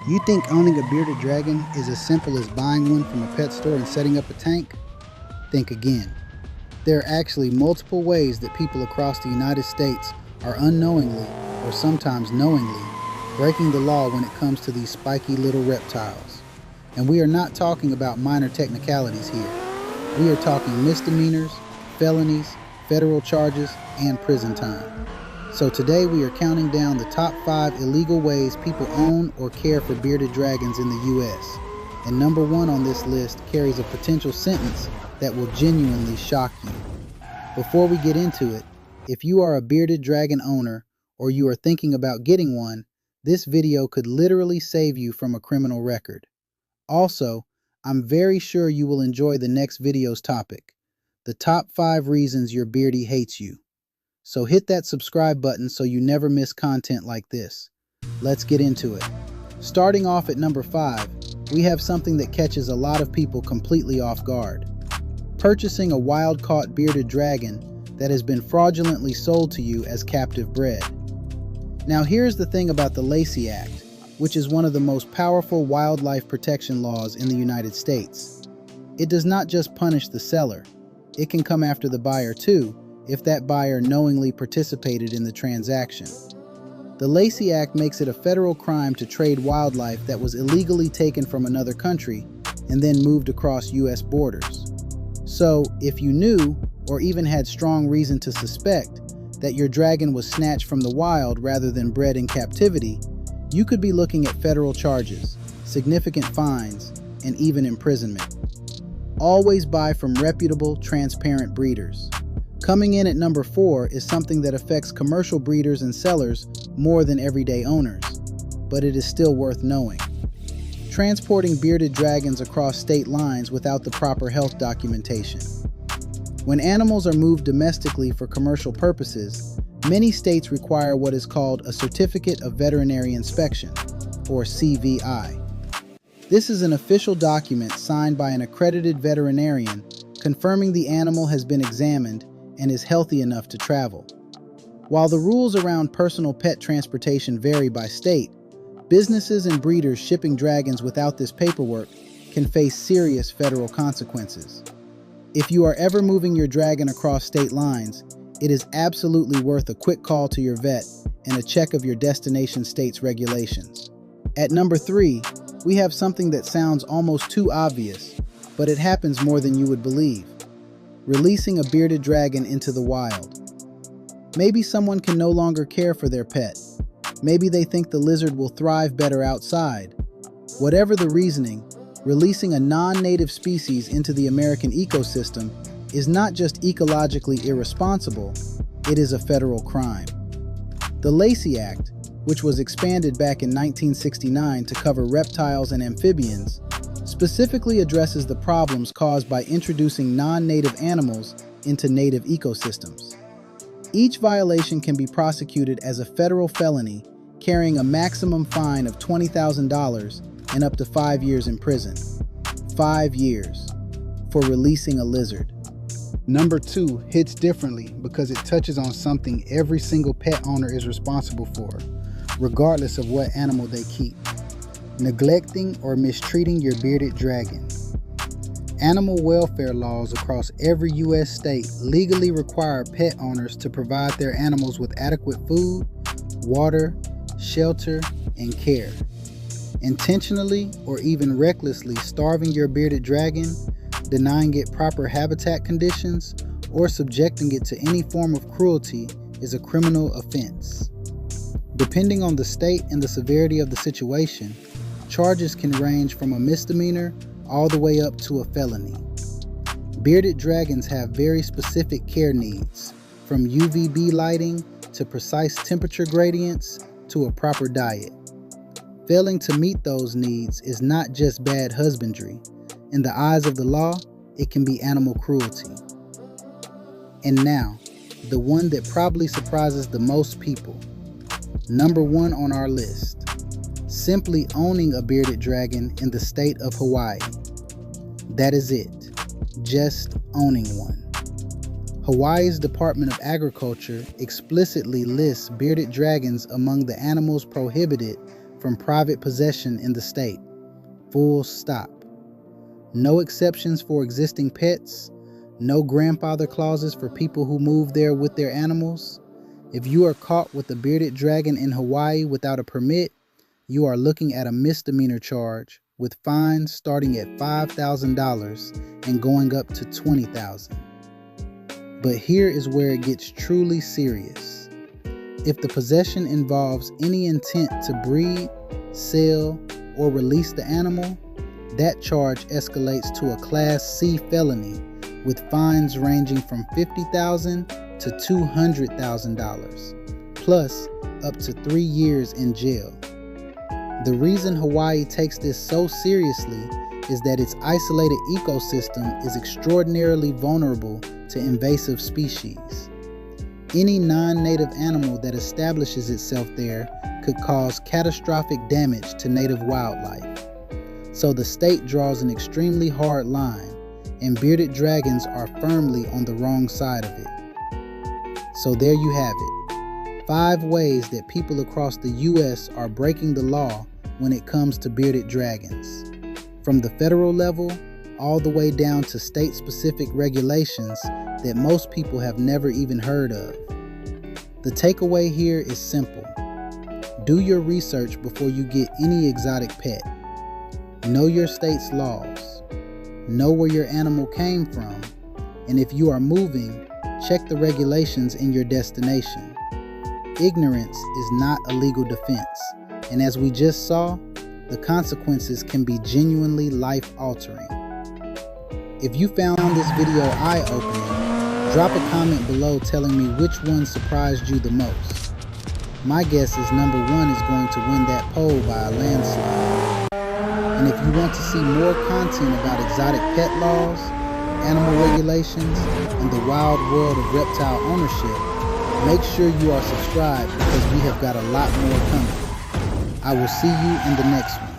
You think owning a bearded dragon is as simple as buying one from a pet store and setting up a tank? Think again. There are actually multiple ways that people across the United States are unknowingly, or sometimes knowingly, breaking the law when it comes to these spiky little reptiles. And we are not talking about minor technicalities here. We are talking misdemeanors, felonies, federal charges, and prison time. So today we are counting down the top 5 illegal ways people own or care for bearded dragons in the U.S. And number 1 on this list carries a potential sentence that will genuinely shock you. Before we get into it, if you are a bearded dragon owner or you are thinking about getting one, this video could literally save you from a criminal record. Also, I'm very sure you will enjoy the next video's topic, the top 5 reasons your beardie hates you. So hit that subscribe button so you never miss content like this. Let's get into it. Starting off at number 5, we have something that catches a lot of people completely off guard. Purchasing a wild-caught bearded dragon that has been fraudulently sold to you as captive bred. Now here's the thing about the Lacey Act, which is one of the most powerful wildlife protection laws in the United States. It does not just punish the seller, it can come after the buyer too, if that buyer knowingly participated in the transaction. The Lacey Act makes it a federal crime to trade wildlife that was illegally taken from another country and then moved across U.S. borders. So, if you knew, or even had strong reason to suspect, that your dragon was snatched from the wild rather than bred in captivity, you could be looking at federal charges, significant fines, and even imprisonment. Always buy from reputable, transparent breeders. Coming in at number 4 is something that affects commercial breeders and sellers more than everyday owners, but it is still worth knowing. Transporting bearded dragons across state lines without the proper health documentation. When animals are moved domestically for commercial purposes, many states require what is called a Certificate of Veterinary Inspection, or CVI. This is an official document signed by an accredited veterinarian confirming the animal has been examined and is healthy enough to travel. While the rules around personal pet transportation vary by state, businesses and breeders shipping dragons without this paperwork can face serious federal consequences. If you are ever moving your dragon across state lines, it is absolutely worth a quick call to your vet and a check of your destination state's regulations. At number 3, we have something that sounds almost too obvious, but it happens more than you would believe. Releasing a bearded dragon into the wild. Maybe someone can no longer care for their pet. Maybe they think the lizard will thrive better outside. Whatever the reasoning, releasing a non-native species into the American ecosystem is not just ecologically irresponsible, it is a federal crime. The Lacey Act, which was expanded back in 1969 to cover reptiles and amphibians, specifically addresses the problems caused by introducing non-native animals into native ecosystems. Each violation can be prosecuted as a federal felony, carrying a maximum fine of $20,000 and up to 5 years in prison. 5 years for releasing a lizard. Number 2 hits differently because it touches on something every single pet owner is responsible for, regardless of what animal they keep. Neglecting or mistreating your bearded dragon. Animal welfare laws across every U.S. state legally require pet owners to provide their animals with adequate food, water, shelter, and care. Intentionally or even recklessly starving your bearded dragon, denying it proper habitat conditions, or subjecting it to any form of cruelty is a criminal offense. Depending on the state and the severity of the situation, charges can range from a misdemeanor all the way up to a felony. Bearded dragons have very specific care needs, from UVB lighting to precise temperature gradients to a proper diet. Failing to meet those needs is not just bad husbandry. In the eyes of the law, it can be animal cruelty. And now, the one that probably surprises the most people. Number 1 on our list. Simply owning a bearded dragon in the state of Hawaii. That is it. Just owning one. Hawaii's Department of Agriculture explicitly lists bearded dragons among the animals prohibited from private possession in the state. Full stop. No exceptions for existing pets. No grandfather clauses for people who move there with their animals. If you are caught with a bearded dragon in Hawaii without a permit, you are looking at a misdemeanor charge with fines starting at $5,000 and going up to $20,000. But here is where it gets truly serious. If the possession involves any intent to breed, sell, or release the animal, that charge escalates to a Class C felony with fines ranging from $50,000 to $200,000, plus up to 3 years in jail. The reason Hawaii takes this so seriously is that its isolated ecosystem is extraordinarily vulnerable to invasive species. Any non-native animal that establishes itself there could cause catastrophic damage to native wildlife. So the state draws an extremely hard line, and bearded dragons are firmly on the wrong side of it. So there you have it. 5 ways that people across the U.S. are breaking the law when it comes to bearded dragons. From the federal level, all the way down to state-specific regulations that most people have never even heard of. The takeaway here is simple. Do your research before you get any exotic pet. Know your state's laws. Know where your animal came from. And if you are moving, check the regulations in your destination. Ignorance is not a legal defense. And as we just saw, the consequences can be genuinely life-altering. If you found this video eye-opening, drop a comment below telling me which one surprised you the most. My guess is number 1 is going to win that poll by a landslide. And if you want to see more content about exotic pet laws, animal regulations, and the wild world of reptile ownership, make sure you are subscribed because we have got a lot more coming. I will see you in the next one.